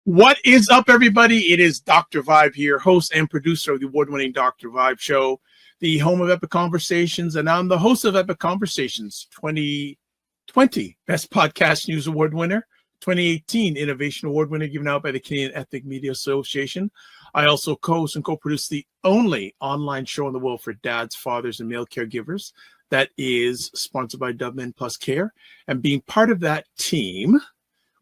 What is up, everybody? It is Dr. Vibe here, host and producer of the award-winning Dr. Vibe Show, the home of Epic Conversations, and I'm the host of Epic Conversations 2020 Best Podcast News Award winner, 2018 Innovation Award winner given out by the Canadian Ethnic Media Association. I also co-host and co-produce the only online show in the world for dads, fathers, and male caregivers that is sponsored by Dubman Plus Care. And being part of that team,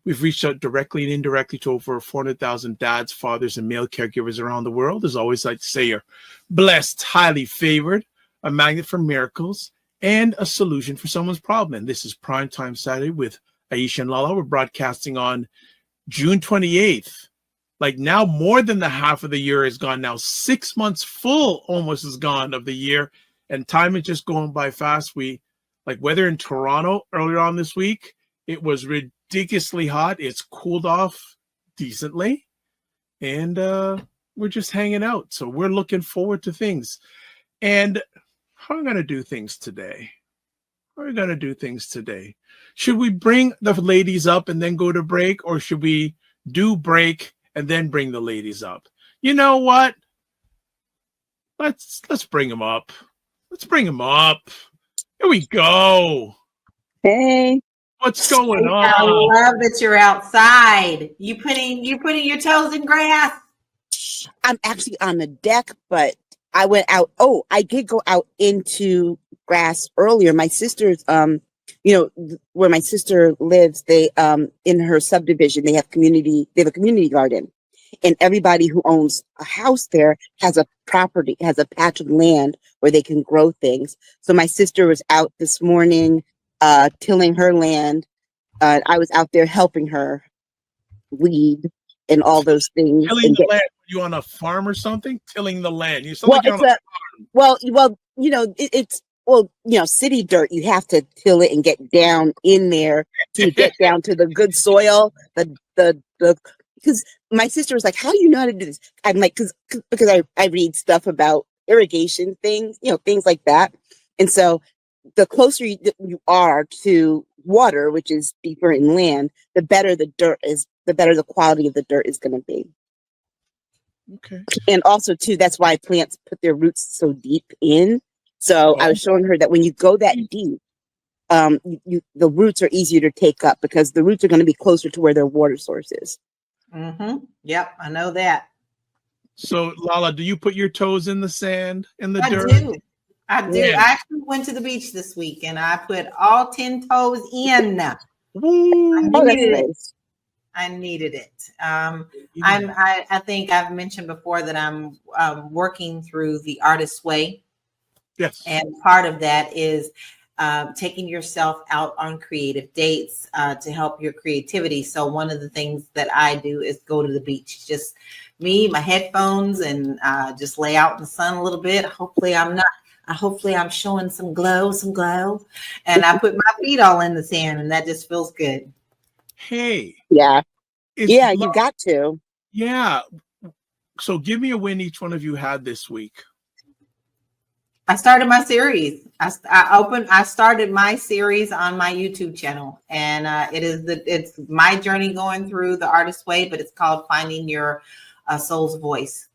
we've reached out directly and indirectly to over 400,000 dads, fathers, and male caregivers around the world. As always, I like to say you're blessed, highly favored, a magnet for miracles, and a solution for someone's problem. And this is Primetime Saturday with Aisha and Lala. We're broadcasting on June 28th. Like now, more than the half of the year is gone now. 6 months full almost is gone of the year. And time is just going by fast. Weather in Toronto earlier on this week, it was ridiculously hot. It's cooled off decently, and we're just hanging out. So we're looking forward to things. And how are we going to do things today? Should we bring the ladies up and then go to break, or should we do break and then bring the ladies up? You know what? Let's bring them up. Here we go. Hey. What's going on? I love that you're outside. You putting your toes in grass? I'm actually on the deck, but I went out. Oh, I did go out into grass earlier. My sister's, where my sister lives, they, in her subdivision, they have a community garden, and everybody who owns a house there has a patch of land where they can grow things. So my sister was out this morning, tilling her land. I was out there helping her weed and all those things. Tilling the land? Are you on a farm or something? Tilling the land? You sound well, like you're on a farm. City dirt. You have to till it and get down in there to get down to the good soil. Because my sister was like, "How do you know how to do this?" I'm like, because I read stuff about irrigation things, things like that, and so the closer you are to water, which is deeper in land, the better the dirt is, the better the quality of the dirt is going to be. Okay. And also, too, that's why plants put their roots so deep in. So I was showing her that when you go that deep, the roots are easier to take up because the roots are going to be closer to where their water source is. Mm-hmm. Yep, I know that. So, Lala, do you put your toes in the sand, in the dirt? I do. Yeah. I actually went to the beach this week and I put all 10 toes in. Ooh, I needed it. I think I've mentioned before that I'm working through the artist's way. Yes. And part of that is taking yourself out on creative dates to help your creativity. So one of the things that I do is go to the beach, just me, my headphones, and just lay out in the sun a little bit. Hopefully I'm showing some glow, and I put my feet all in the sand, and that just feels good. Hey. Yeah. You got to. Yeah. So give me a win each one of you had this week. I started my series. I started my series on my YouTube channel, and it's my journey going through the artist's way, but it's called Finding Your Soul's Voice.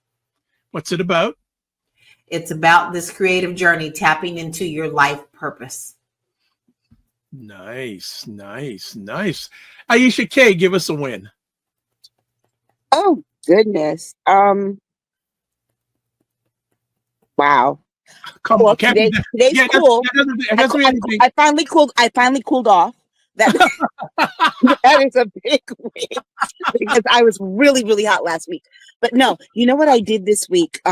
What's it about? It's about this creative journey, tapping into your life purpose. Nice. Aisha K, give us a win. Oh, goodness. Wow. Come on, today's cool. I finally cooled off. That is a big win because I was really, really hot last week. But no, you know what I did this week?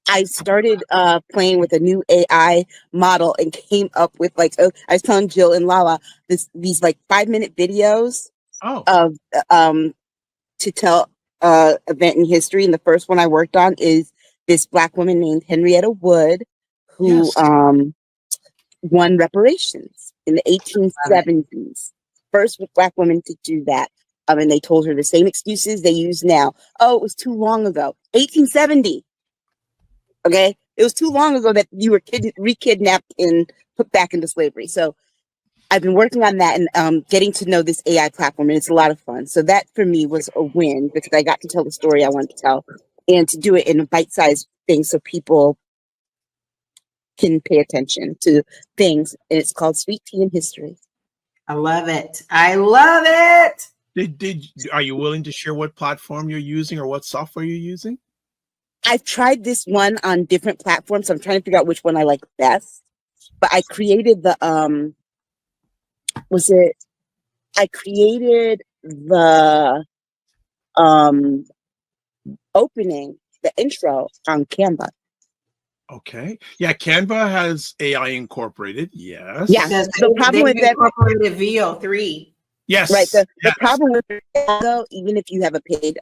I started playing with a new AI model and came up with I was telling Jill and Lala these 5-minute videos of to tell event in history. And the first one I worked on is this Black woman named Henrietta Wood, who won reparations in the 1870s. First Black woman to do that. And they told her the same excuses they use now. Oh, it was too long ago. 1870. Okay, it was too long ago that you were re-kidnapped and put back into slavery. So I've been working on that and getting to know this AI platform, and it's a lot of fun. So that for me was a win because I got to tell the story I wanted to tell and to do it in a bite-sized thing so people can pay attention to things. And it's called Sweet Tea and History. I love it. I love it. Are you willing to share what platform you're using or what software you're using? I've tried this one on different platforms. So I'm trying to figure out which one I like best. But I created the opening, the intro on Canva. Okay. Yeah, Canva has AI incorporated. Yes. Yeah. The problem with that incorporated VO3. Yes. Right. The problem with that, though, even if you have a paid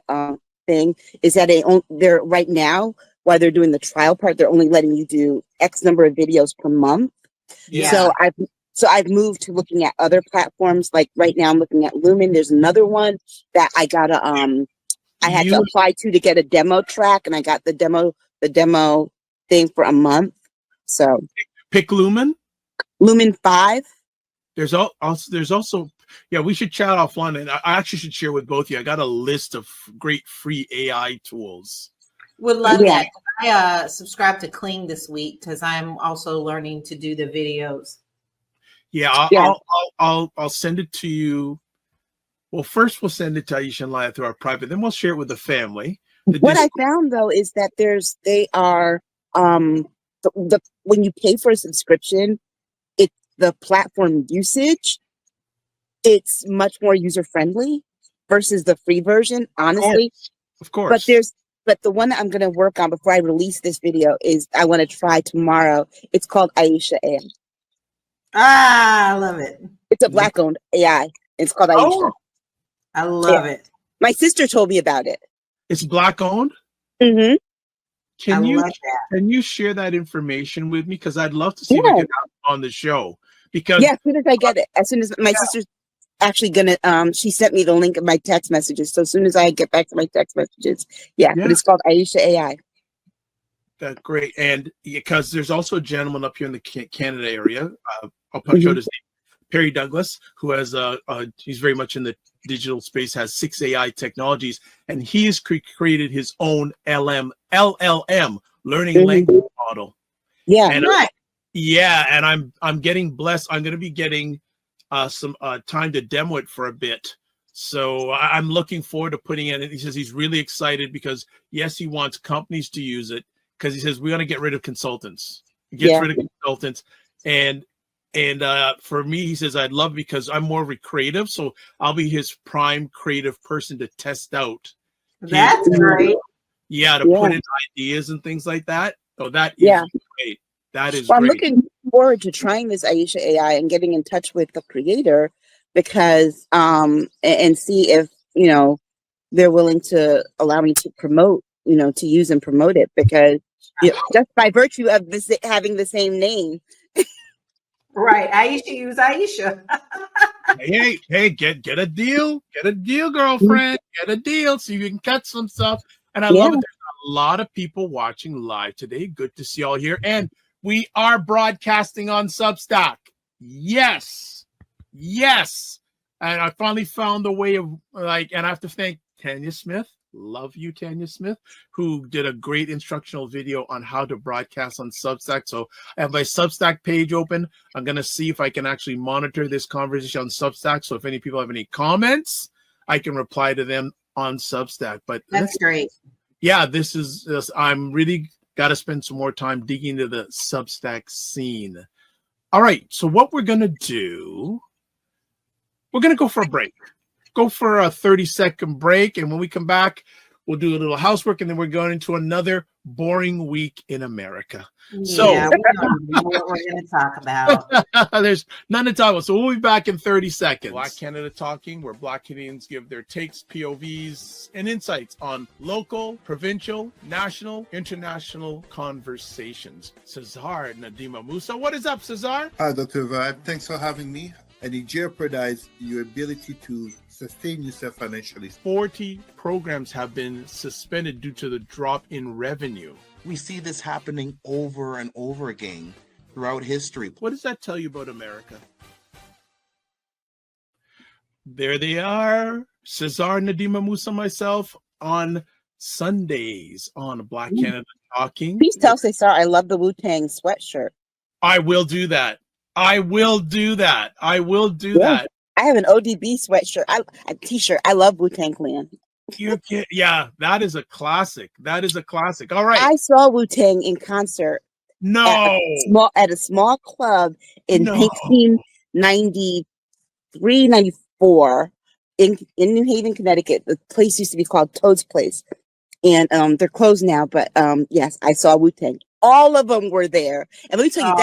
thing, is that they're right now, while they're doing the trial part, they're only letting you do X number of videos per month. Yeah. So I've moved to looking at other platforms. Like right now I'm looking at Lumen. There's another one that I gotta I had to apply to get a demo track, and I got the demo thing for a month. So pick Lumen 5. There's also yeah, we should chat offline, and I actually should share with both of you. I got a list of great free AI tools. Would love that. I subscribed to Kling this week because I'm also learning to do the videos. Yeah, I'll send it to you. Well, first we'll send it to Aisha and Lala through our private, then we'll share it with the family. What I found though is that when you pay for a subscription, it's the platform usage. It's much more user friendly versus the free version, honestly. Of course. But the one that I'm going to work on before I release this video is I want to try tomorrow. It's called Aisha AI. I love it. It's a Black-owned AI. It's called Aisha. Oh, I love it. My sister told me about it. It's Black-owned? Mm-hmm. Can you share that information with me? Because I'd love to see if I can have it on the show. Because as soon as I get it, as soon as my sister's actually gonna she sent me the link of my text messages. So as soon as I get back to my text messages, but it's called Aisha AI. That's great. And because there's also a gentleman up here in the Canada area, I'll punch out his name, Perry Douglas, who has he's very much in the digital space, has 6 AI technologies, and he's created his own LLM, learning language model. Yeah. And and I'm getting blessed. I'm going to be getting some time to demo it for a bit. So I'm looking forward to putting it in. He says he's really excited because yes, he wants companies to use it because he says we're going to get rid of consultants. Rid of consultants. And for me, he says I'd love because I'm more of a creative, so I'll be his prime creative person to test out. That's great. Yeah, to put in ideas and things like that. Oh, that is great. That is great. I'm looking forward to trying this Aisha AI and getting in touch with the creator because and see if they're willing to allow me to promote, to use and promote it because just by virtue of this having the same name. Right. Aisha use Aisha. hey, get a deal. Get a deal, girlfriend. Get a deal so you can cut some stuff. And I love it. There's a lot of people watching live today. Good to see you all here. And we are broadcasting on Substack. Yes. And I finally found a way of and I have to thank Tanya Smith. Love you, Tanya Smith, who did a great instructional video on how to broadcast on Substack. So I have my Substack page open. I'm going to see if I can actually monitor this conversation on Substack. So if any people have any comments, I can reply to them on Substack. But that's great. Yeah, I'm really got to spend some more time digging into the Substack scene. All right. So what we're going to do, we're going to go for a break. Go for a 30-second break. And when we come back, we'll do a little housework. And then we're going into another boring week in America. So we don't know what we're going to talk about. There's none to talk about. So we'll be back in 30 seconds. Black Canada Talking, where Black Canadians give their takes, POVs, and insights on local, provincial, national, international conversations. Cesar Nadima Musa. What is up, Cesar? Hi, Dr. Vibe. Thanks for having me. And it jeopardizes your ability to sustain yourself financially. 40 programs have been suspended due to the drop in revenue. We see this happening over and over again throughout history. What does that tell you about America? There they are. Cesar, Nadima Musa, myself on Sundays on Black Canada Talking. Please tell Cesar I love the Wu-Tang sweatshirt. I will do that. I will do that. I have an ODB sweatshirt. A t-shirt. I love Wu-Tang Clan. Yeah, that is a classic. All right. I saw Wu-Tang in concert. No. At a small club in 1993, 94 in New Haven, Connecticut. The place used to be called Toad's Place. And they're closed now, but yes, I saw Wu-Tang. All of them were there. And let me tell you,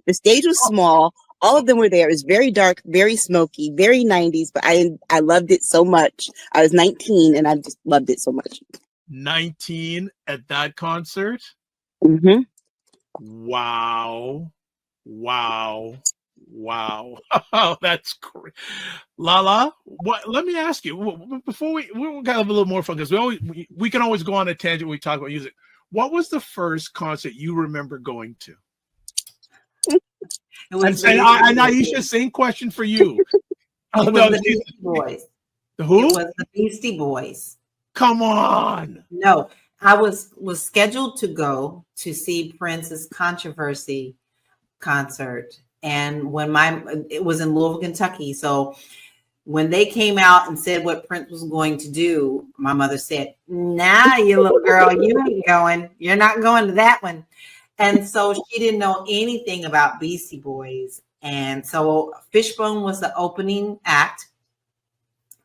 the stage was small. All of them were there. It was very dark, very smoky, very 90s, but I loved it so much. I was 19 and I just loved it so much. 19 at that concert? Mm-hmm. Wow. Oh, that's great. Lala, let me ask you, before we got a little more fun, because we can always go on a tangent when we talk about music. What was the first concert you remember going to? And Aisha, same question for you. It was the Beastie Boys. The who? It was the Beastie Boys. Come on. No, I was scheduled to go to see Prince's Controversy concert. And it was in Louisville, Kentucky. So when they came out and said what Prince was going to do, my mother said, "Nah, you little girl, you ain't going. You're not going to that one." And so she didn't know anything about Beastie Boys. And so Fishbone was the opening act.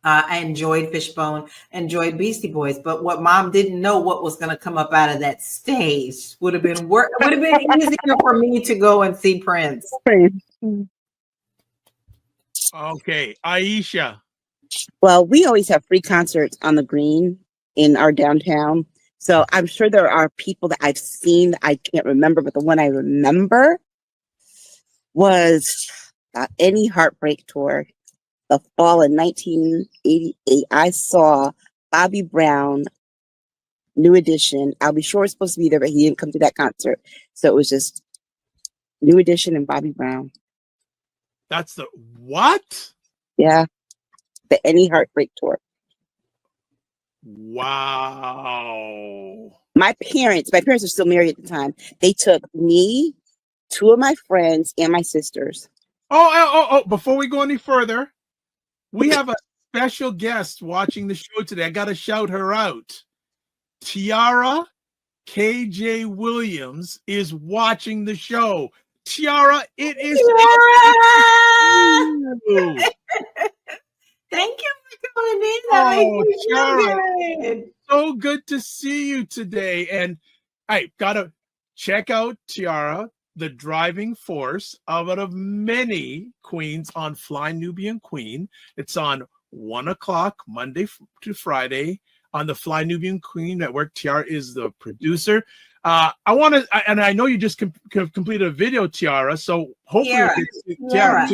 I enjoyed Fishbone, enjoyed Beastie Boys, but what Mom didn't know what was going to come up out of that stage would have been easier for me to go and see Prince. Okay, Aisha. Well, we always have free concerts on the Green in our downtown. So I'm sure there are people that I've seen that I can't remember, but the one I remember was Any Heartbreak Tour. The fall in 1988, I saw Bobby Brown, New Edition. I'll be sure it's supposed to be there, but he didn't come to that concert. So it was just New Edition and Bobby Brown. That's the what? Yeah. The Any Heartbreak Tour. Wow. My parents are still married at the time. They took me, two of my friends, and my sisters. Oh, before we go any further, we have a special guest watching the show today. I got to shout her out. Tiara KJ Williams is watching the show. Tiara, it is Tiara! Thank you for coming in. That makes me feel good. So good to see you today. And I gotta check out Tiara, the driving force out of many queens on Fly Nubian Queen. It's on 1 o'clock Monday to Friday on the Fly Nubian Queen Network. Tiara is the producer. I want to, and I know you just completed a video, Tiara. So hopefully, Tiara.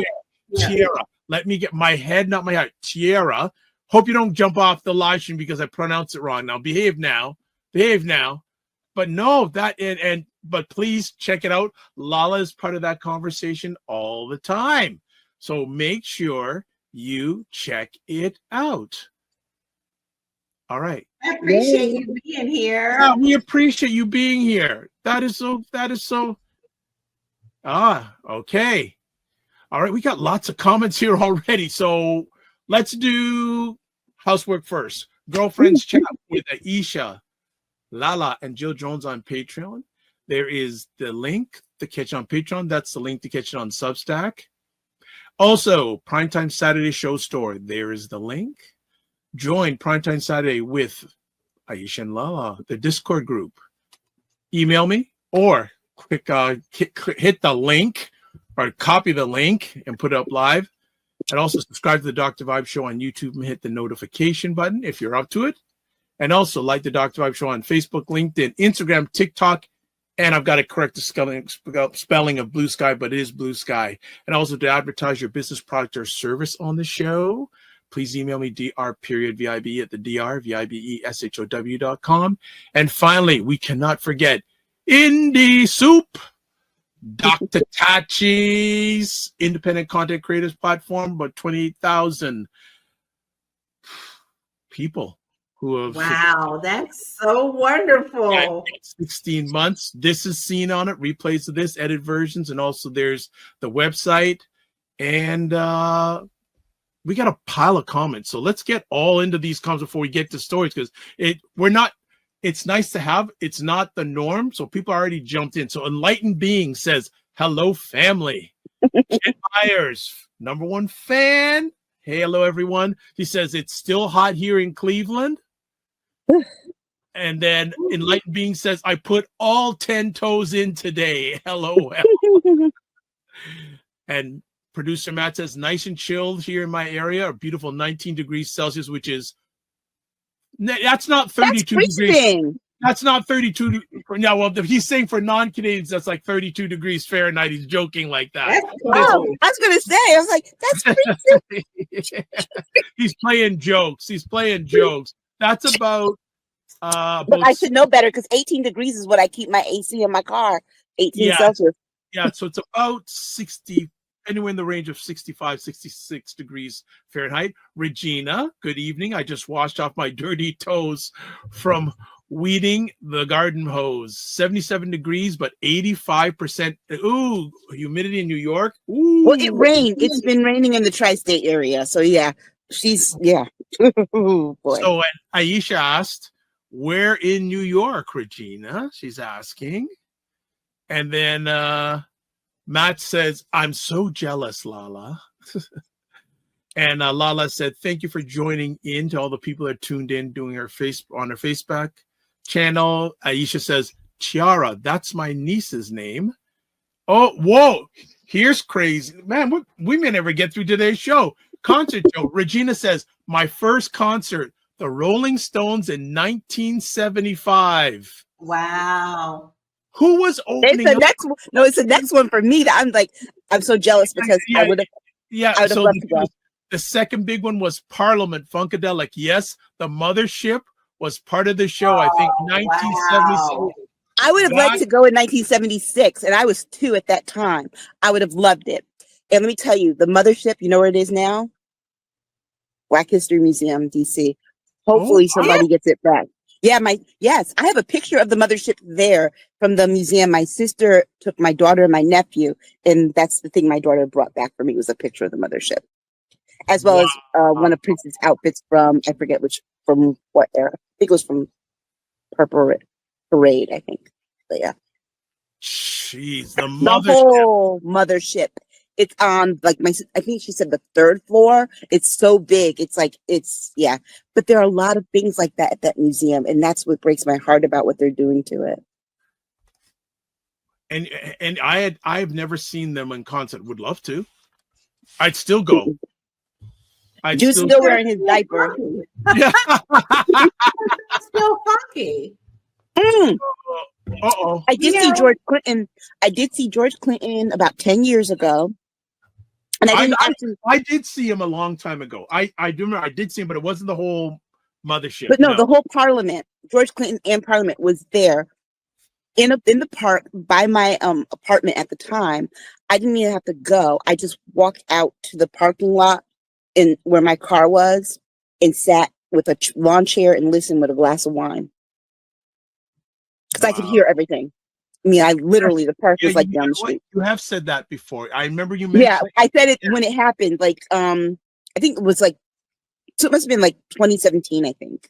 Let me get my head, not my heart. Tiara. Hope you don't jump off the live stream because I pronounce it wrong. Now, behave now. But no, but please check it out. Lala is part of that conversation all the time. So make sure you check it out. All right. I appreciate you being here. Yeah, we appreciate you being here. That is so. Okay. All right. We got lots of comments here already. So let's do housework first. Girlfriends chat with Aisha, Lala, and Jill Jones on Patreon. There is the link to catch on Patreon. That's the link to catch it on Substack. Also, Primetime Saturday Show Store. There is the link. Join Primetime Saturday with Aisha and Lala, the Discord group. Email me or hit the link or copy the link and put it up live. And also subscribe to the Dr. Vibe Show on YouTube and hit the notification button if you're up to it. And also like the Dr. Vibe Show on Facebook, LinkedIn, Instagram, TikTok. And I've got to correct the spelling of Blue Sky, but it is Blue Sky. And also to advertise your business product or service on the show, please email me dr.vib at the drvibeshow.com. And finally, we cannot forget Indie Soup, Dr. Tachi's independent content creators platform, about 28,000 people who have. Wow, that's so wonderful. 16 months. This is seen on it, replays of this, edit versions, and also there's the website. And we got a pile of comments. So let's get all into these comments before we get to stories, because it's nice to have. It's not the norm. So people already jumped in. So Enlightened Being says, hello, family. Ken Myers, #1 fan. Hey, hello, everyone. He says, it's still hot here in Cleveland. And then Enlightened Being says, I put all 10 toes in today. LOL. And producer Matt says, nice and chilled here in my area. A beautiful 19 degrees Celsius, which is, that's not 32 degrees. That's not 32. Yeah, well, he's saying for non-Canadians, that's like 32 degrees Fahrenheit. He's joking like that. Oh, I was going to say, I was like, that's freezing. He's playing jokes. That's about. But I should know better, because 18 degrees is what I keep my AC in my car. 18 Celsius. Yeah, so it's about 60, anywhere in the range of 65, 66 degrees Fahrenheit. Regina, good evening. I just washed off my dirty toes from weeding the garden hose. 77 degrees, but 85%. Ooh, humidity in New York. Ooh. Well, it rained. It's been raining in the tri-state area. So yeah, Ooh, boy. So Aisha asked, where in New York, Regina? She's asking. And then Matt says, I'm so jealous, Lala. And Lala said, thank you for joining in, to all the people that tuned in doing her on her Facebook channel. Aisha says, Chiara, that's my niece's name. Oh, whoa. Here's crazy. Man, we may never get through today's show. Concert show. Regina says, my first concert, the Rolling Stones in 1975. Wow. Who was opening? It's the next one for me. That I'm so jealous, because I would have. Yeah. I would have loved to go. The second big one was Parliament Funkadelic. Yes, the mothership was part of the show. I think 1976. Wow. I would have liked to go in 1976, and I was 2 at that time. I would have loved it. And let me tell you, the mothership, you know where it is now? Black History Museum, DC. Hopefully somebody gets it back. Yeah, I have a picture of the mothership there from the museum. My sister took my daughter and my nephew, and that's the thing my daughter brought back for me, was a picture of the mothership, as well as one of Prince's outfits from, I forget from what era. I think it was from Purple Parade, I think. But yeah. Jeez, the whole mothership. It's on, like, I think she said the 3rd floor. It's so big. Yeah. But there are a lot of things like that at that museum, and that's what breaks my heart about what they're doing to it. And I've never seen them in concert. Would love to. I'd still go. Dude's still wearing his diaper. Yeah. Still funky. Uh-oh. I did see George Clinton. I did see George Clinton about 10 years ago. And I did see him a long time ago. I do remember I did see him, but it wasn't the whole mothership. But no, the whole Parliament, George Clinton and Parliament was there in the park by my apartment at the time. I didn't even have to go. I just walked out to the parking lot where my car was, and sat with a lawn chair and listened with a glass of wine. Because I could hear everything. I mean, the park was like down the street. You have said that before. I remember you mentioned. Yeah, I said it when it happened. Like, I think it was like, so it must have been like 2017, I think.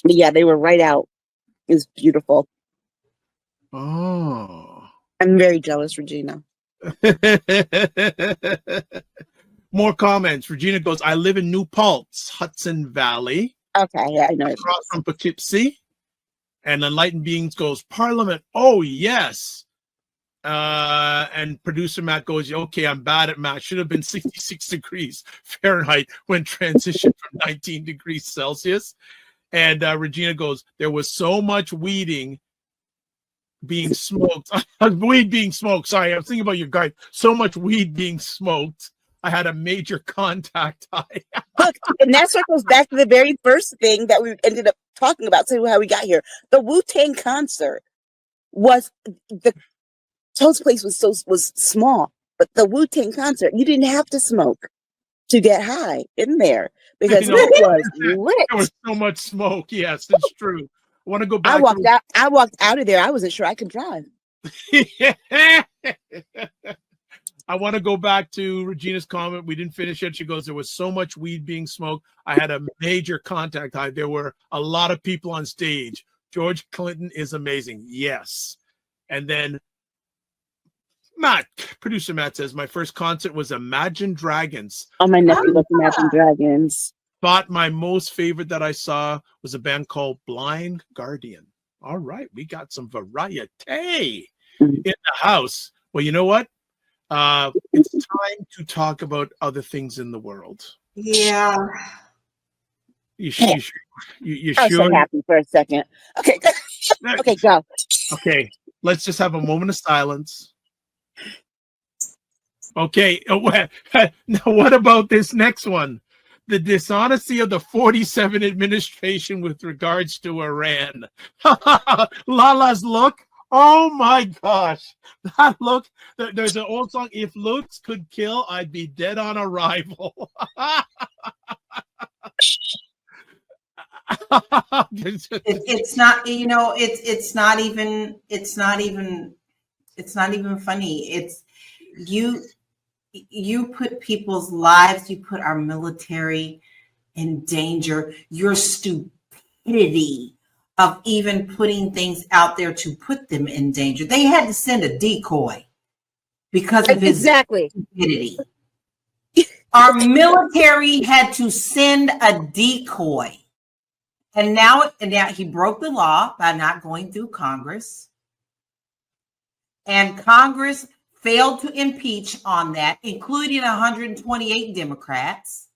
But yeah, they were right out. It was beautiful. Oh. I'm very jealous, Regina. More comments. Regina goes, I live in New Paltz, Hudson Valley. Okay, yeah, I know. Across from Poughkeepsie. And Enlightened Beings goes, Parliament. Oh, yes. And producer Matt goes, okay, I'm bad at math. Should have been 66 degrees Fahrenheit when transitioned from 19 degrees Celsius. And Regina goes, there was so much weed being smoked. Weed being smoked. Sorry, I was thinking about your guy. So much weed being smoked I had a major contact high. Look, and that circles back to the very first thing that we ended up talking about, so how we got here. The Wu-Tang concert was the Toast place was small, but the Wu-Tang concert, you didn't have to smoke to get high in there because it was lit. There was so much smoke. Yes, it's true. I want to go back. I walked out of there. I wasn't sure I could drive. I want to go back to Regina's comment. We didn't finish it. She goes, there was so much weed being smoked. I had a major contact high. There were a lot of people on stage. George Clinton is amazing. Yes. And then producer Matt says, my first concert was Imagine Dragons. Oh, my nephew loves Imagine Dragons. But my most favorite that I saw was a band called Blind Guardian. All right. We got some variety in the house. Well, you know what? It's time to talk about other things in the world. Yeah. You I'm sure? so happy for a second. Okay. Okay, go. Okay. Let's just have a moment of silence. Okay. Now, what about this next one? The dishonesty of the 47 administration with regards to Iran. Lala's look. Oh my gosh. That look. There's an old song. If looks could kill, I'd be dead on arrival. It's not, it's not even funny. It's you put people's lives, you put our military in danger. Your stupidity of even putting things out there to put them in danger. They had to send a decoy because of his stupidity. Our military had to send a decoy. And now he broke the law by not going through Congress. And Congress failed to impeach on that, including 128 Democrats.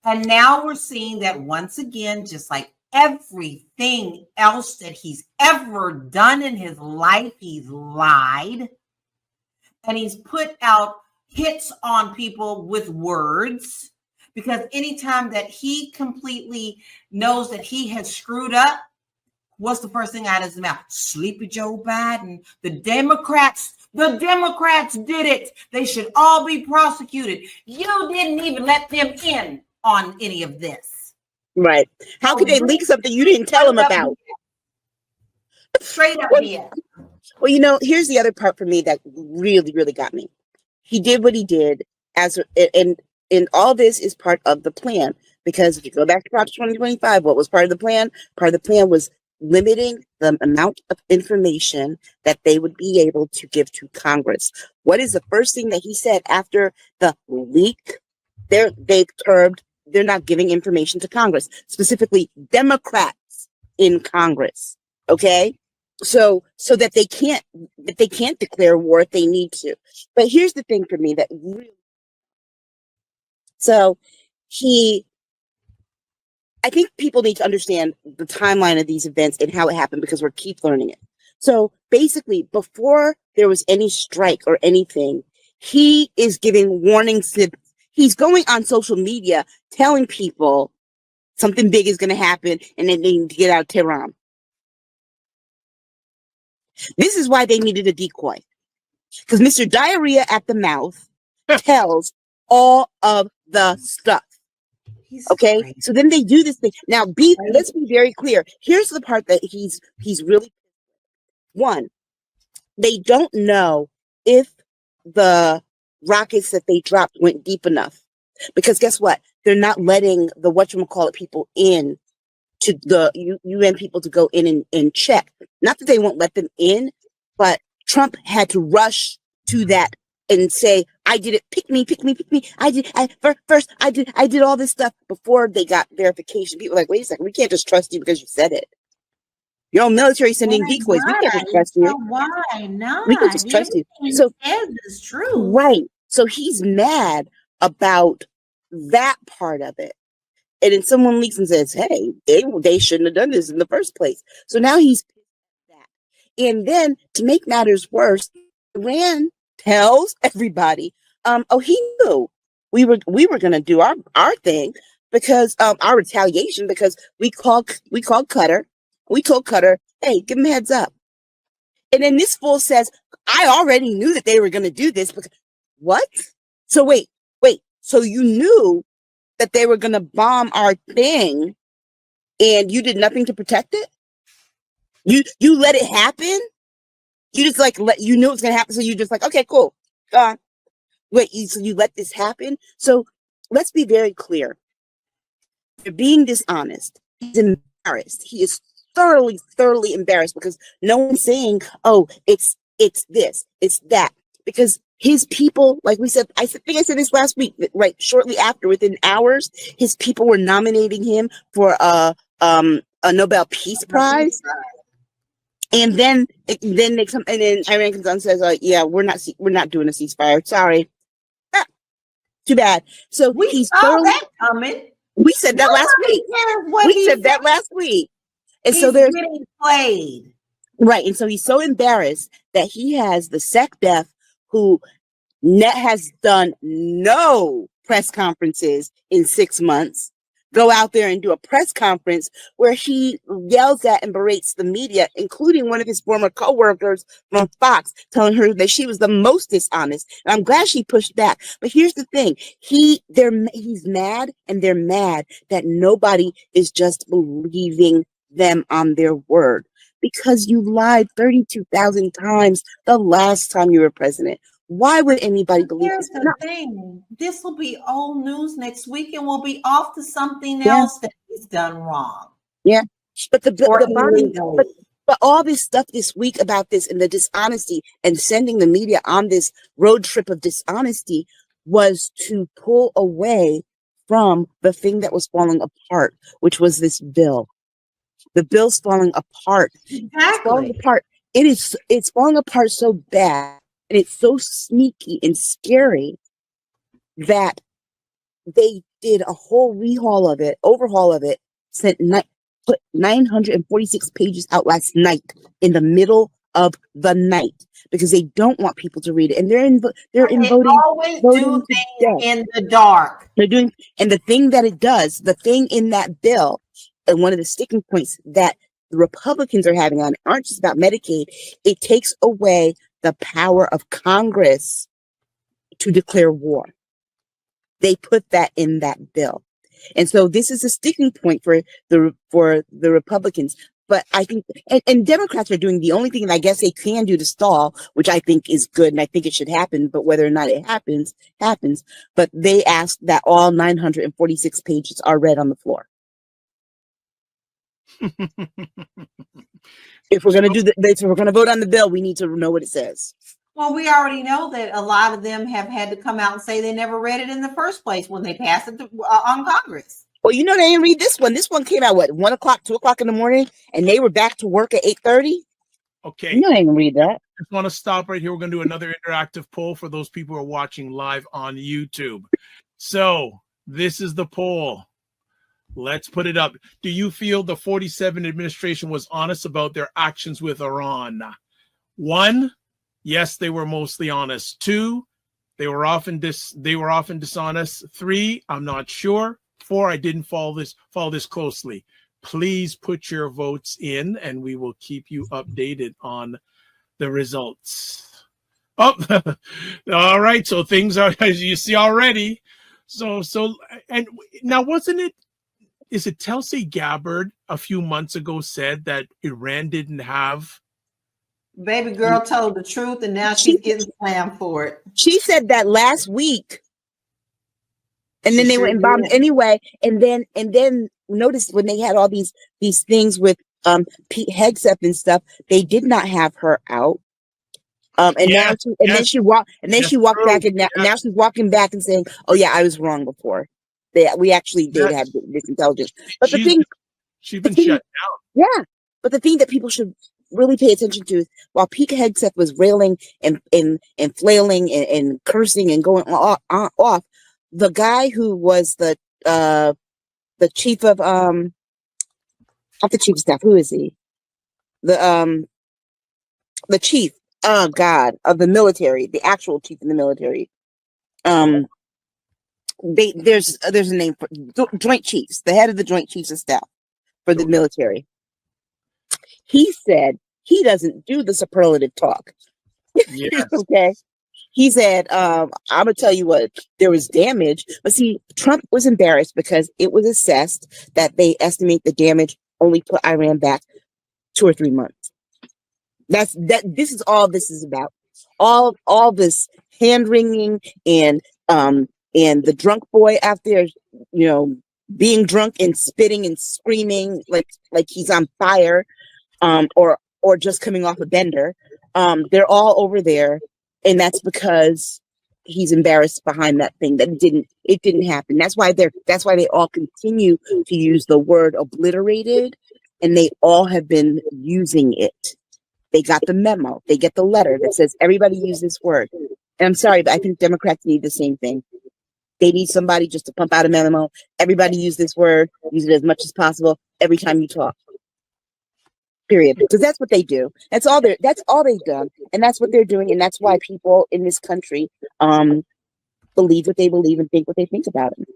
And now we're seeing that once again, just like everything else that he's ever done in his life, he's lied. And he's put out hits on people with words. Because anytime that he completely knows that he has screwed up, what's the first thing out of his mouth? Sleepy Joe Biden. The Democrats did it. They should all be prosecuted. You didn't even let them in on any of this. Right. How could they leak something you didn't tell them about? Straight up here. Well, here's the other part for me that really, really got me. He did what he did and all this is part of the plan, because if you go back to Prop 2025, what was part of the plan? Part of the plan was limiting the amount of information that they would be able to give to Congress. What is the first thing that he said after the leak? They've termed they're not giving information to Congress, specifically Democrats in Congress. Okay, so that they can't declare war if they need to. But here's the thing for me that really. So I think people need to understand the timeline of these events and how it happened, because we're keep learning it. So basically, before there was any strike or anything, he is giving warnings. He's going on social media telling people something big is going to happen and then they need to get out of Tehran. This is why they needed a decoy, because Mr. Diarrhea at the mouth tells all of the stuff. Okay, crazy. So then they do this thing. Now, let's be very clear. Here's the part that he's really. One, they don't know if the rockets that they dropped went deep enough, because guess what? They're not letting the whatchamacallit people in to the UN people to go in and check. Not that they won't let them in, but Trump had to rush to that and say, I did it, pick me. I did all this stuff before they got verification. People are like, wait a second, we can't just trust you because you said it. Your own military sending decoys. We can't just trust you. Why not? We can just trust you. So is true. Right. So he's mad about that part of it. And then someone leaks and says, hey, they shouldn't have done this in the first place. So now he's pissed at that. And then to make matters worse, Iran tells everybody, he knew. we were gonna do our thing because our retaliation because we called Cutter. We told Cutter, hey, give him a heads up. And then this fool says, I already knew that they were gonna do this because what? So wait. So you knew that they were gonna bomb our thing and you did nothing to protect it? You let it happen? You just you knew it was gonna happen, so you just like, okay, cool. Wait, so you let this happen? So let's be very clear. You're being dishonest. He's embarrassed. He is thoroughly embarrassed because no one's saying, oh, it's this, it's that. Because his people, like we said, I think I said this last week, right? Shortly after, within hours, his people were nominating him for a Nobel Peace Prize. And then they come, and then Iran comes on and says, "Yeah, we're not doing a ceasefire. Sorry, too bad." So he's saw that coming. We said that last week. We said that last week, and so there's getting played right, and so he's so embarrassed that he has the SecDef who has done no press conferences in 6 months. Go out there and do a press conference where he yells at and berates the media, including one of his former co-workers from Fox, telling her that she was the most dishonest. And I'm glad she pushed back. But here's the thing. He's mad, and they're mad that nobody is just believing them on their word because you lied 32,000 times the last time you were president. Why would anybody believe this? Here's the thing. This will be old news next week, and we'll be off to something else that he's done wrong. Yeah, but but all this stuff this week about this and the dishonesty and sending the media on this road trip of dishonesty was to pull away from the thing that was falling apart, which was this bill. The bill's falling apart. Exactly. It's falling apart. It's falling apart so bad. And it's so sneaky and scary that they did a whole overhaul of it, put 946 pages out last night in the middle of the night because they don't want people to read it. And they're always do things in the dark. They're doing, and the thing that it does, the thing in that bill, and one of the sticking points that the Republicans are having on it aren't just about Medicaid. It takes away the power of Congress to declare war. They put that in that bill. And so this is a sticking point for the Republicans. But I think, and Democrats are doing the only thing that I guess they can do to stall, which I think is good, and I think it should happen, but whether or not it happens. But they asked that all 946 pages are read on the floor. If we're going to vote on the bill, we need to know what it says. Well, we already know that a lot of them have had to come out and say they never read it in the first place when they passed it on Congress. Well, they didn't read this one. This one came out, 1 o'clock, 2 o'clock in the morning, and they were back to work at 8:30. Okay. They didn't read that. I just want to stop right here. We're going to do another interactive poll for those people who are watching live on YouTube. So this is the poll. Let's put it up. Do you feel the 47 administration was honest about their actions with Iran? 1, yes, they were mostly honest. 2, they were often dishonest. 3, I'm not sure. 4, I didn't follow this closely. Please put your votes in, and we will keep you updated on the results. Oh, all right. So things are, as you see already. So, and now is it Tulsi Gabbard a few months ago said that Iran didn't have? Baby girl told the truth, and now she's getting slammed for it. She said that last week, and then they went and bombed anyway. And then notice when they had all these things with Pete Hegseth and stuff, they did not have her out. Then she walked back, and now she's walking back and saying, "Oh yeah, I was wrong before. We actually did have this intelligence." But she's been shut down. Yeah, but the thing that people should really pay attention to is while Pete Hegseth was railing and flailing and cursing and going off, the guy who was the chief of not the chief of staff, who is he? The chief, oh God, of the military, the actual chief in the military. there's a name for Joint Chiefs, the head of the Joint Chiefs of Staff for the military. He said he doesn't do the superlative talk. Yes. Okay. He said, I'm gonna tell you what, there was damage, but see, Trump was embarrassed because it was assessed that they estimate the damage only put Iran back 2 or 3 months. This is all this is about. All this hand wringing and the drunk boy out there, being drunk and spitting and screaming like he's on fire, or just coming off a bender. They're all over there, and that's because he's embarrassed behind that thing that it didn't happen. That's why they all continue to use the word obliterated, and they all have been using it. They got the memo. They get the letter that says everybody use this word. And I'm sorry, but I think Democrats need the same thing. They need somebody just to pump out a memo. Everybody use this word. Use it as much as possible every time you talk. Period. Because that's what they do. That's all they've done, and that's what they're doing, and that's why people in this country believe what they believe and think what they think about it.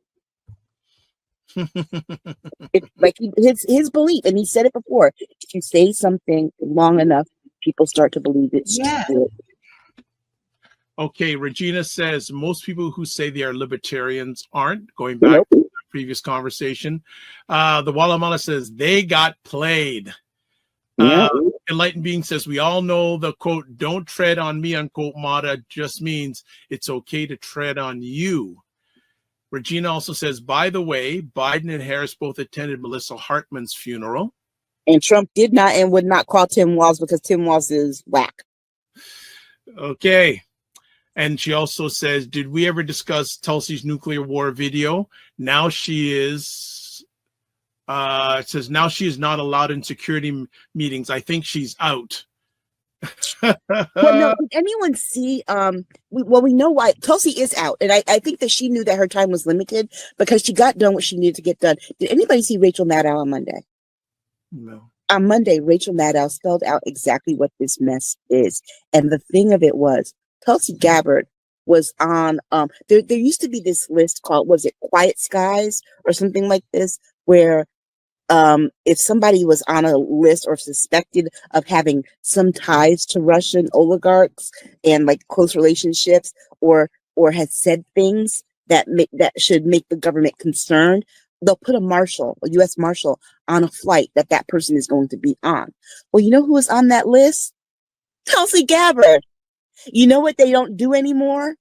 His belief, and he said it before. If you say something long enough, people start to believe it. Yeah. Okay, Regina says most people who say they are libertarians aren't. Going back to the previous conversation, the Walamala says they got played. Enlightened Being says we all know the quote "Don't tread on me" unquote motto just means it's okay to tread on you. Regina also says, by the way, Biden and Harris both attended Melissa Hartman's funeral. And Trump did not and would not call Tim Walz because Tim Walz is whack. Okay. And she also says, did we ever discuss Tulsi's nuclear war video? Now she is, it says, now she is not allowed in security meetings. I think she's out. Well, no, did anyone see, we know why Tulsi is out. And I think that she knew that her time was limited because she got done what she needed to get done. Did anybody see Rachel Maddow on Monday? No. On Monday, Rachel Maddow spelled out exactly what this mess is. And the thing of it was, Tulsi Gabbard was on, there used to be this list called, was it Quiet Skies or something like this, where if somebody was on a list or suspected of having some ties to Russian oligarchs and like close relationships, or had said things that should make the government concerned, they'll put a U.S. Marshal on a flight that person is going to be on. Well, you know who was on that list? Tulsi Gabbard. You know what they don't do anymore?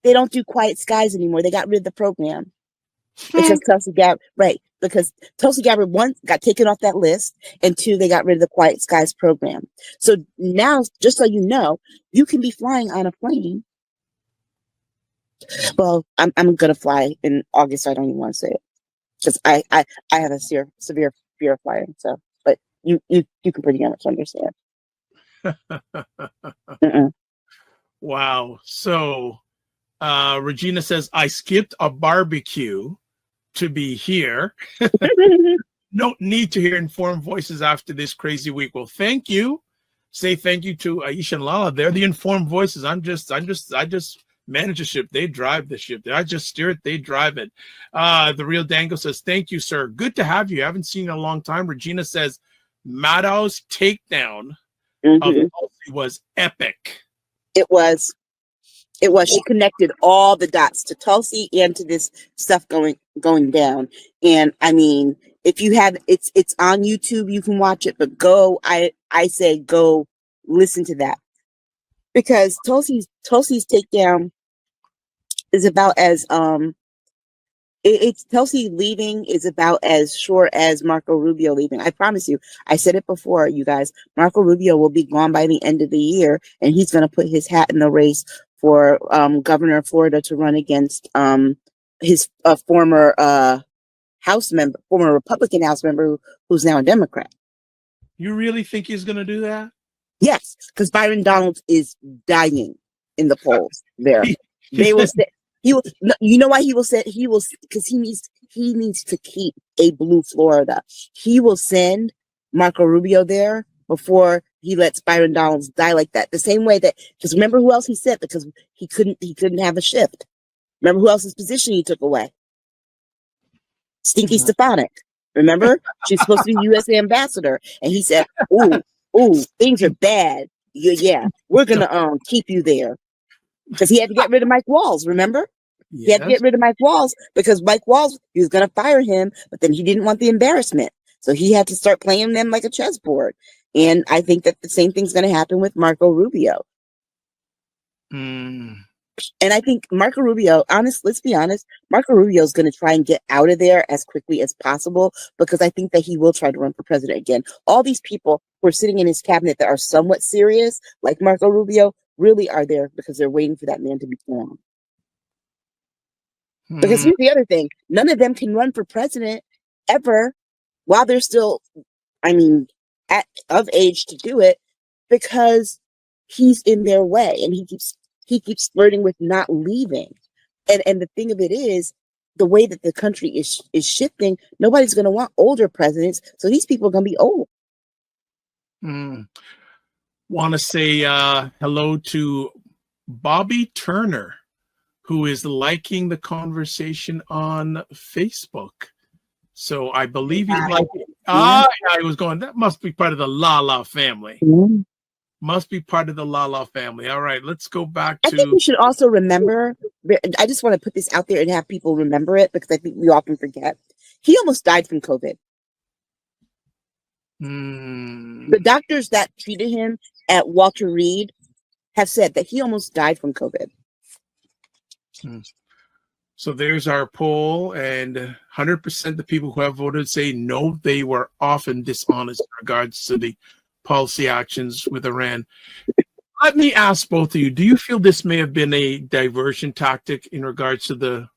They don't do Quiet Skies anymore. They got rid of the program. Because Tulsi Gabbard, one, got taken off that list, and two, they got rid of the Quiet Skies program. So now, just so you know, you can be flying on a plane. Well, I'm gonna fly in August, so I don't even want to say it. Because I have a severe fear of flying. So, but you can pretty much understand. Wow. So Regina says, I skipped a barbecue to be here. No need to hear informed voices after this crazy week. Well, thank you. Say thank you to Aisha and Lala. They're the informed voices. I just manage the ship. They drive the ship. I just steer it. They drive it. The Real Dango says, thank you, sir. Good to have you. I haven't seen you in a long time. Regina says, Maddow's takedown of Tulsi was epic. It was. She connected all the dots to Tulsi and to this stuff going down. And I mean, if you have, it's on YouTube, you can watch it, but I say go listen to that, because Tulsi's takedown is about as it's Tulsi leaving is about as sure as Marco Rubio leaving. I promise you. I said it before, you guys. Marco Rubio will be gone by the end of the year, and he's going to put his hat in the race for governor of Florida to run against his former Republican House member who's now a Democrat. You really think he's going to do that? Yes, because Byron Donalds is dying in the polls there. They will say he will. You know why he will say he will, because he needs to keep a blue Florida. He will send Marco Rubio there before he lets Byron Donalds die like that. The same way that, because remember who else he said, because he couldn't have a shift. Remember who else's position he took away? Stinky Stefanik. Remember? She's supposed to be U.S. ambassador. And he said, ooh, things are bad. Yeah, we're going to keep you there. Because he had to get rid of Mike Walls, remember? He had to get rid of Mike Walls because Mike Walls, he was going to fire him, but then he didn't want the embarrassment. So he had to start playing them like a chessboard. And I think that the same thing's going to happen with Marco Rubio. And I think Marco Rubio, let's be honest, Marco Rubio is going to try and get out of there as quickly as possible because I think that he will try to run for president again. All these people who are sitting in his cabinet that are somewhat serious, like Marco Rubio, really are there because they're waiting for that man to be formed. Because here's the other thing. None of them can run for president ever while they're still, of age to do it because he's in their way and he keeps flirting with not leaving. And the thing of it is, the way that the country is shifting, nobody's going to want older presidents. So these people are going to be old. Want to say hello to Bobby Turner, who is liking the conversation on Facebook. So I believe he's like, I was going, that must be part of the Lala family. Must be part of the Lala family. All right, let's go back to. I think we should also remember, I just want to put this out there and have people remember it because I think we often forget. He almost died from COVID. The doctors that treated him at Walter Reed have said that he almost died from COVID. So there's our poll, and 100% the people who have voted say no, they were often dishonest in regards to the policy actions with Iran. Let me ask both of you, do you feel this may have been a diversion tactic in regards to the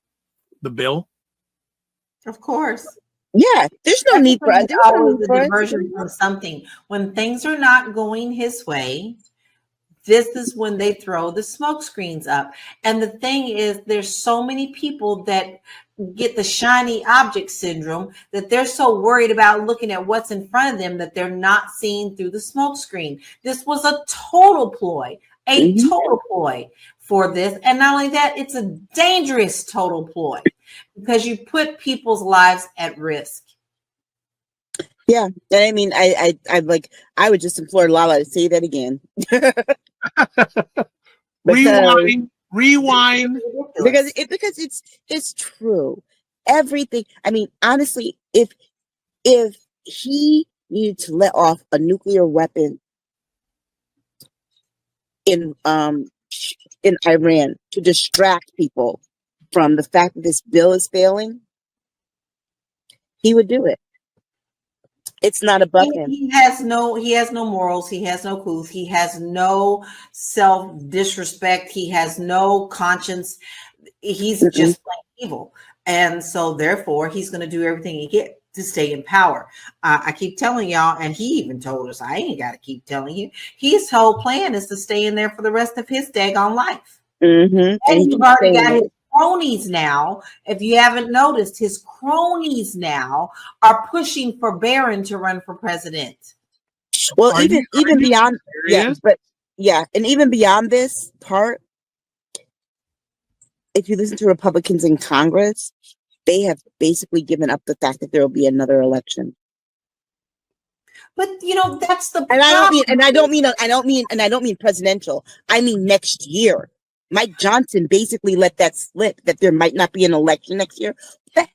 bill? Of course. Yeah, there's no need for a diversion from something. When things are not going his way, this is when they throw the smoke screens up. And the thing is, there's so many people that get the shiny object syndrome that they're so worried about looking at what's in front of them that they're not seeing through the smoke screen. This was a total ploy, total ploy for this. And not only that, it's a dangerous total ploy because you put people's lives at risk. Yeah, and I mean, I would just implore Lala to say that again. Rewind. Because it's true. Everything. I mean, honestly, if he needed to let off a nuclear weapon in Iran to distract people from the fact that this bill is failing, he would do it. It's not above him. He has no morals. He has no clues. He has no self-disrespect. He has no conscience. He's just plain evil. And so therefore he's going to do everything he can to stay in power. I keep telling y'all, and he even told us, I ain't got to keep telling you, his whole plan is to stay in there for the rest of his daggone life. And he's already got his cronies now. If you haven't noticed, his cronies now are pushing for Barron to run for president. Well, even beyond, and even beyond this part, if you listen to Republicans in Congress, they have basically given up the fact that there will be another election. But that's the problem. And I don't mean presidential. I mean next year. Mike Johnson basically let that slip that there might not be an election next year. What the hell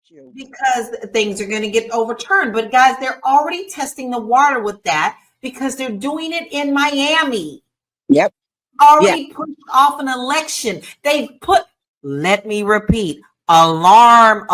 is wrong with you? Because things are going to get overturned. But guys, they're already testing the water with that because they're doing it in Miami. Yep. Already pushed off an election. They've let me repeat, alarm,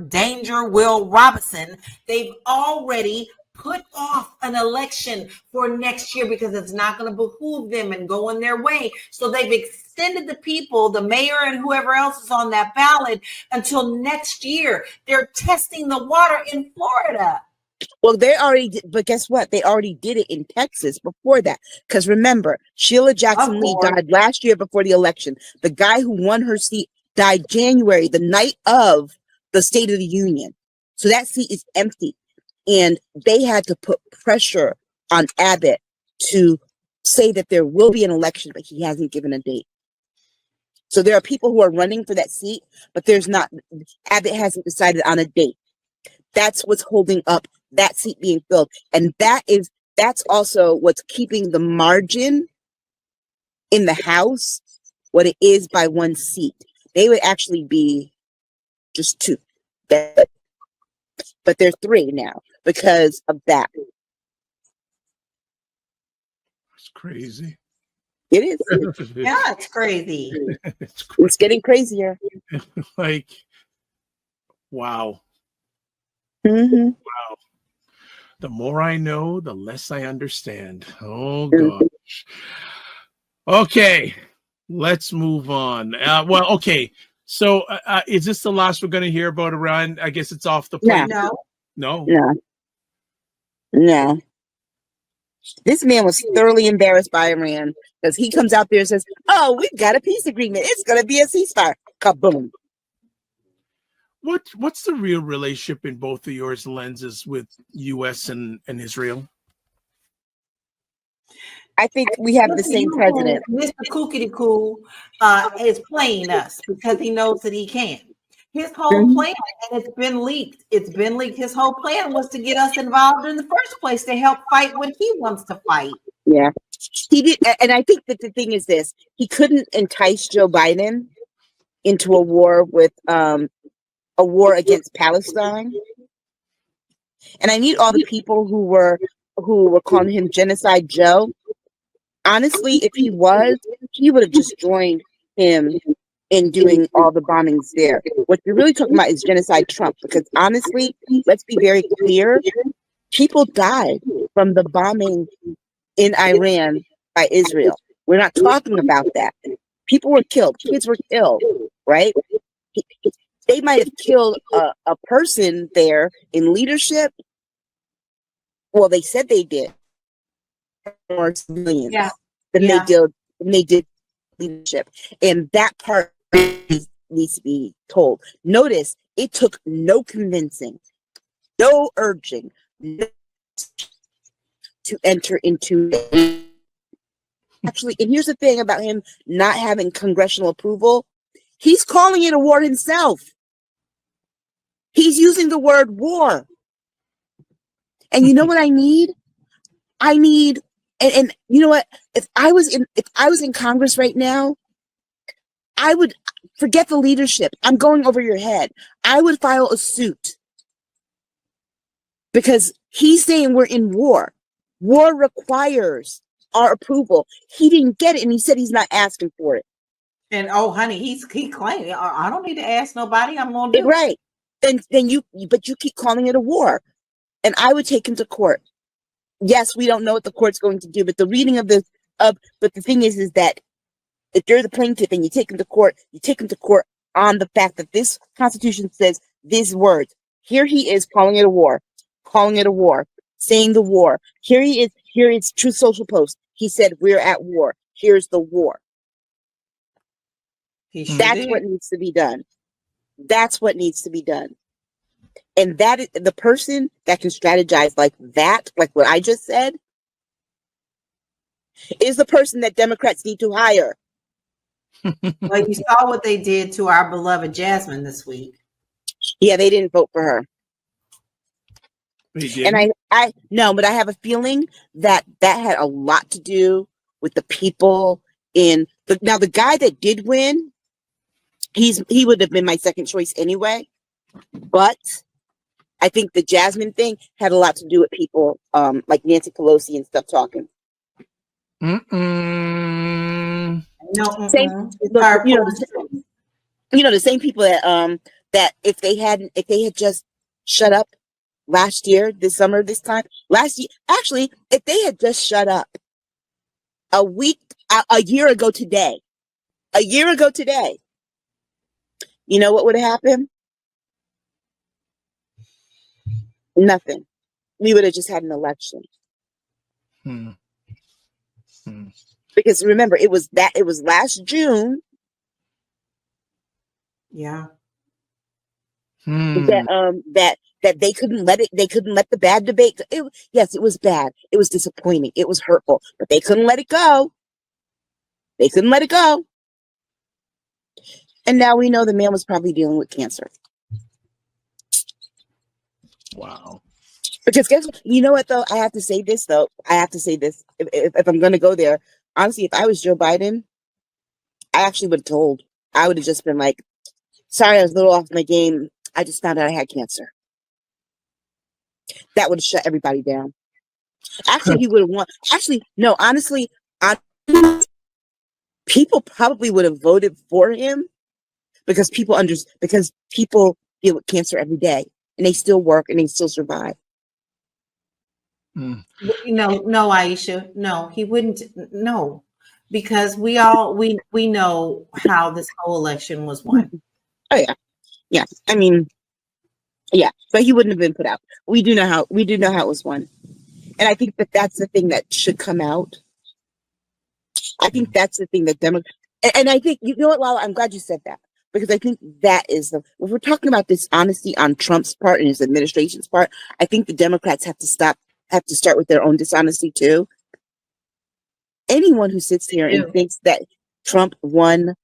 danger, Will Robinson. They've already put off an election for next year because it's not going to behoove them and go in their way. So they've extended the people, the mayor and whoever else is on that ballot until next year. They're testing the water in Florida. Well, but guess what? They already did it in Texas before that. Because remember, Sheila Jackson Lee died last year before the election. The guy who won her seat died January, the night of the State of the Union. So that seat is empty. And they had to put pressure on Abbott to say that there will be an election, but he hasn't given a date. So there are people who are running for that seat, but there's not. Abbott hasn't decided on a date. That's what's holding up that seat being filled, and that's also what's keeping the margin in the House what it is by one seat. They would actually be just 2, but they're 3 now because of that. It's crazy. It is. Yeah, it's crazy. It's getting crazier. Like, wow. Mm-hmm. Wow. The more I know, the less I understand. Oh, gosh. Okay. Let's move on. Well, okay. So is this the last we're going to hear about Iran? I guess it's off the plate. No. This man was thoroughly embarrassed by Iran because he comes out there and says, "Oh, we've got a peace agreement. It's going to be a ceasefire." Kaboom. What's the real relationship in both of yours lenses with U.S. and Israel? I think we have the same president. Mr. Kookity Coo is playing us because he knows that he can. His whole plan, and it's been leaked. His whole plan was to get us involved in the first place to help fight what he wants to fight. Yeah, he did. And I think that the thing is this: he couldn't entice Joe Biden into a war against Palestine. And I need all the people who were calling him Genocide Joe. Honestly, if he was, he would have just joined him in doing all the bombings there. What you're really talking about is Genocide Trump, because honestly, let's be very clear, people died from the bombing in Iran by Israel. We're not talking about that. People were killed. Kids were killed, right? They might have killed a person there in leadership. Well, they said they did. More civilians than they did leadership, and that part needs to be told. Notice it took no convincing, no urging, to enter into. Actually, and here's the thing about him not having congressional approval: he's calling it a war himself. He's using the word war, and you know what I need? And you know what? If I was in Congress right now, I would forget the leadership. I'm going over your head. I would file a suit because he's saying we're in war. War requires our approval. He didn't get it, and he said he's not asking for it. And oh, honey, he claiming I don't need to ask nobody. I'm gonna do it. Right. Then you keep calling it a war, and I would take him to court. Yes, we don't know what the court's going to do, but the reading but the thing is that if you're the plaintiff and you take him to court on the fact that this Constitution says these words. Here he is calling it a war, saying the war. Here is Truth Social Post. He said we're at war. Here's the war. That's what needs to be done. That's what needs to be done. And that is the person that can strategize like that, like what I just said, is the person that Democrats need to hire. Well, you saw what they did to our beloved Jasmine this week. Yeah, they didn't vote for her. They did. And I no, but I have a feeling that had a lot to do with the people now the guy that did win, he would have been my second choice anyway. But I think the Jasmine thing had a lot to do with people like Nancy Pelosi and stuff talking. No, Same, the same people that if they had just shut up last year, this summer, this time last year, actually, if they had just shut up a year ago today, you know what would have happened? Nothing. We would have just had an election. Because remember, it was last June. Yeah. That they couldn't let the bad debate. Yes, it was bad. It was disappointing. It was hurtful, but they couldn't let it go. And now we know the man was probably dealing with cancer. Wow. Because guess what? You know what, though? I have to say this, though. If I'm going to go there. Honestly, if I was Joe Biden, I actually would have told. I would have just been like, sorry, I was a little off my game. I just found out I had cancer. That would have shut everybody down. Actually, he would have won. Actually, no, honestly, people probably would have voted for him because people deal with cancer every day and they still work and they still survive. No, Aisha, no, he wouldn't. No, because we know how this whole election was won. Oh yeah. I mean, yeah, but he wouldn't have been put out. We do know how it was won, and I think that's the thing that should come out. I think that's the thing that and I think, you know what, Lala, I'm glad you said that, because I think that is if we're talking about dishonesty on Trump's part and his administration's part, I think the Democrats have to start with their own dishonesty too. Anyone who sits here and thinks that Trump won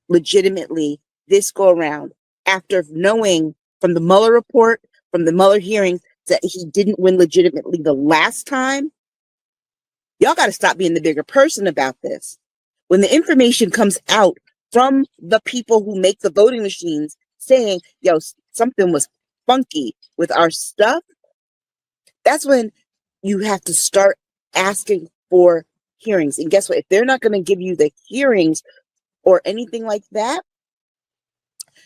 legitimately this go around, after knowing from the Mueller report, from the Mueller hearings, that he didn't win legitimately the last time, y'all got to stop being the bigger person about this. When the information comes out from the people who make the voting machines saying, yo, something was funky with our stuff, that's when you have to start asking for hearings. And guess what? If they're not going to give you the hearings or anything like that,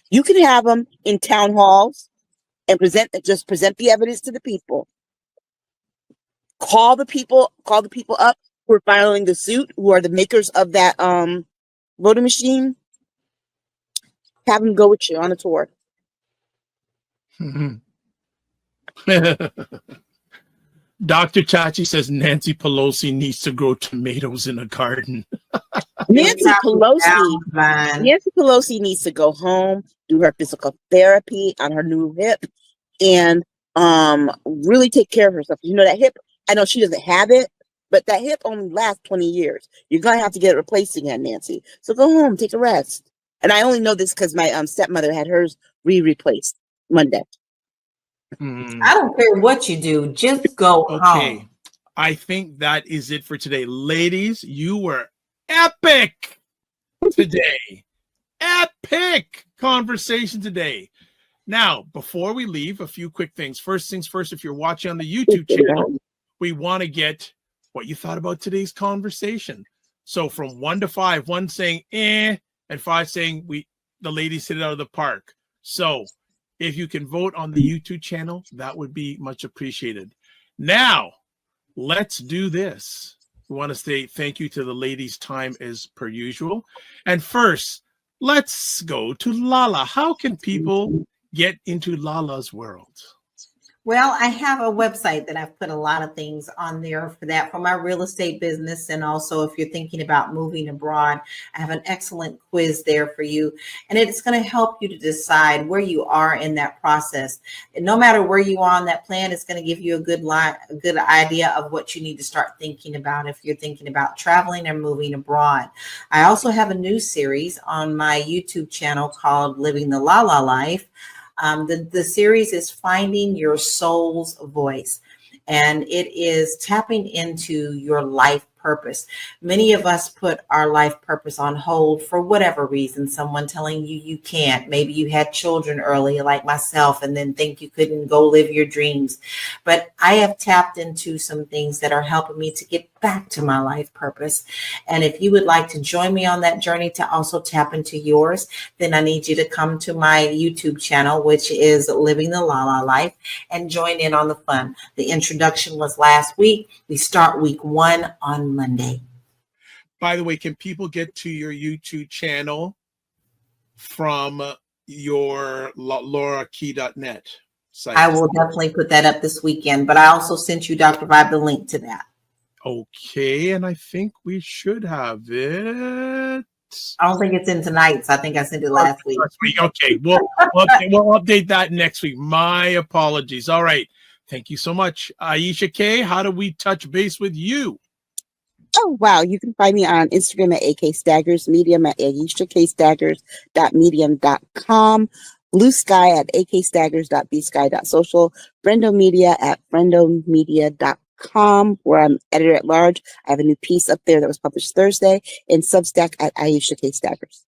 you can have them in town halls and present the evidence to the people. Call the people up who are filing the suit, who are the makers of that voting machine. Have them go with you on a tour. Dr. Chachi says Nancy Pelosi needs to grow tomatoes in a garden. Nancy Pelosi needs to go home, do her physical therapy on her new hip, and really take care of herself. You know, that hip, I know she doesn't have it, but that hip only lasts 20 years. You're going to have to get it replaced again, Nancy. So go home, take a rest. And I only know this because my stepmother had hers replaced Monday. I don't care what you do, just go home. I think that is it for today. Ladies, you were epic today. Epic conversation today. Now, before we leave, a few quick things. First things first, if you're watching on the YouTube channel, we want to get what you thought about today's conversation. So from 1 to 5, 1 saying and 5 saying the ladies hit it out of the park. So if you can vote on the YouTube channel, that would be much appreciated. Now, let's do this. We want to say thank you to the ladies' time as per usual. And first, let's go to Lala. How can people get into Lala's world? Well, I have a website that I've put a lot of things on there for my real estate business. And also, if you're thinking about moving abroad, I have an excellent quiz there for you. And it's going to help you to decide where you are in that process. And no matter where you are on that plan, it's going to give you a good idea of what you need to start thinking about if you're thinking about traveling or moving abroad. I also have a new series on my YouTube channel called Living the Lala Life. The series is Finding Your Soul's Voice, and it is tapping into your life purpose. Many of us put our life purpose on hold for whatever reason. Someone telling you can't. Maybe you had children early, like myself, and then think you couldn't go live your dreams. But I have tapped into some things that are helping me to get back to my life purpose. And if you would like to join me on that journey to also tap into yours, then I need you to come to my YouTube channel, which is Living the Lala Life, and join in on the fun. The introduction was last week. We start week 1 on Monday. By the way, can people get to your YouTube channel from your laurakey.net site? I will definitely put that up this weekend, but I also sent you, Dr. Vibe, the link to that. Okay, and I think we should have it. I don't think it's in tonight's. I think I sent it last week. Okay, we'll update that next week. My apologies. All right. Thank you so much. Aisha K., how do we touch base with you? Oh, wow. You can find me on Instagram at AK Staggers, Medium at AishaKStaggers.medium.com, Blue Sky at akstaggers.bsky.social, Brendo Media at brendomedia.com, where I'm editor at large. I have a new piece up there that was published Thursday, and Substack at Aisha K. Staggers.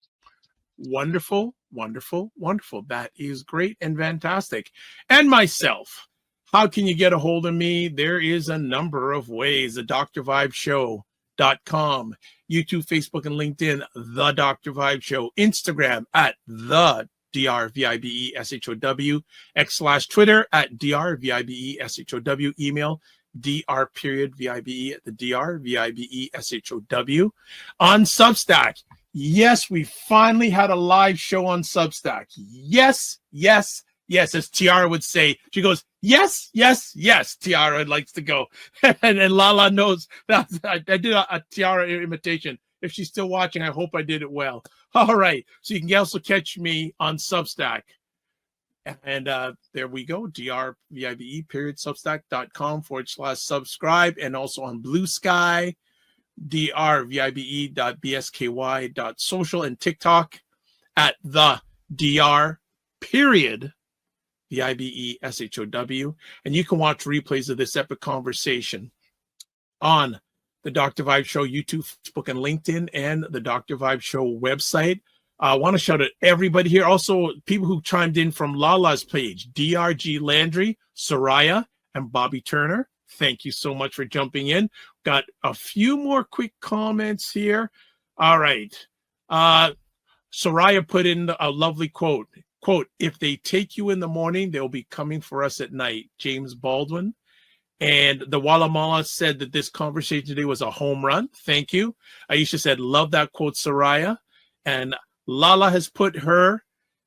Wonderful, wonderful, wonderful. That is great and fantastic. And myself, how can you get a hold of me? There is a number of ways. The drvibeshow.com, YouTube, Facebook, and LinkedIn, The Dr. Vibe Show, Instagram at The DRVIBESHOW, X/Twitter at DRVIBESHOW, email dr.vibe at the drvibeshow. On Substack, yes, we finally had a live show on Substack. Yes, yes, yes, as Tiara would say. She goes, yes, yes, yes. Tiara likes to go. and Lala knows that I did a Tiara imitation. If she's still watching, I hope I did it well. All right. So you can also catch me on Substack. And there we go. drvibe.substack.com/subscribe. And also on Blue Sky, drvibe.bsky.social, and TikTok at the dr.vibeshow. And you can watch replays of this epic conversation on the Dr. Vibe Show YouTube, Facebook, and LinkedIn, and the Dr. Vibe Show website. I want to shout out everybody here. Also, people who chimed in from Lala's page, DRG Landry, Soraya, and Bobby Turner. Thank you so much for jumping in. Got a few more quick comments here. All right. Soraya put in a lovely quote. Quote, if they take you in the morning, they'll be coming for us at night. James Baldwin. And the Walamala said that this conversation today was a home run. Thank you. Aisha said, love that quote, Soraya. And Lala has put her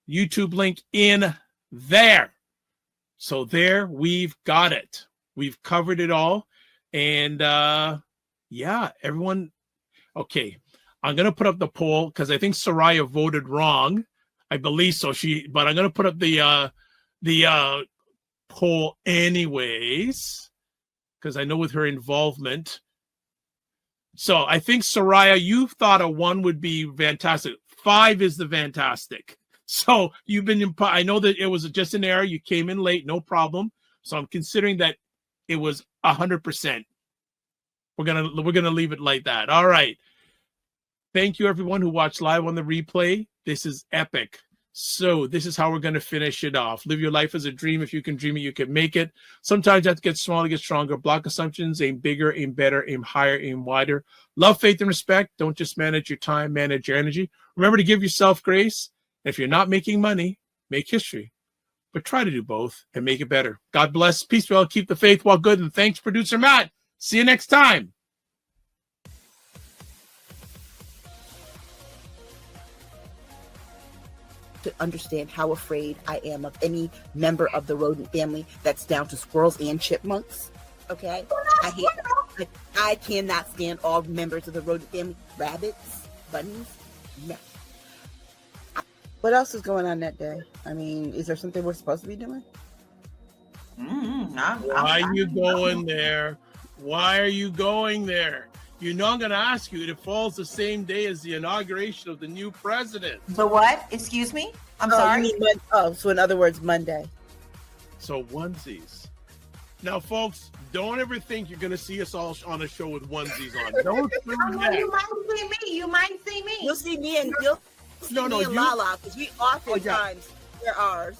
YouTube link in there. So there, we've got it. We've covered it all. And yeah, everyone. Okay, I'm going to put up the poll because I think Soraya voted wrong. I believe so. But I'm going to put up the poll anyways, because I know with her involvement. So I think, Soraya, you thought a 1 would be fantastic. 5 is the fantastic. So you've been, I know that it was just an error. You came in late, no problem. So I'm considering that it was 100%. We're gonna leave it like that. All right. Thank you, everyone who watched live on the replay. This is epic. So this is how we're going to finish it off. Live your life as a dream. If you can dream it, you can make it. Sometimes you have to get smaller, get stronger. Block assumptions. Aim bigger, aim better, aim higher, aim wider. Love, faith, and respect. Don't just manage your time, manage your energy. Remember to give yourself grace. If you're not making money, make history. But try to do both and make it better. God bless. Peace, well, keep the faith while good. And thanks, producer Matt. See you next time. To understand how afraid I am of any member of the rodent family that's down to squirrels and chipmunks. Okay? I cannot stand all members of the rodent family. Rabbits, bunnies, no. What else is going on that day? I mean, is there something we're supposed to be doing? Why are you going there? Why are you going there? You know I'm going to ask you. It falls the same day as the inauguration of the new president. The what? Excuse me? I'm sorry? So in other words, Monday. So onesies. Now, folks, don't ever think you're going to see us all on a show with onesies on. Don't do that. You might see me. You might see me. You'll see me and Lala, because we oftentimes wear ours.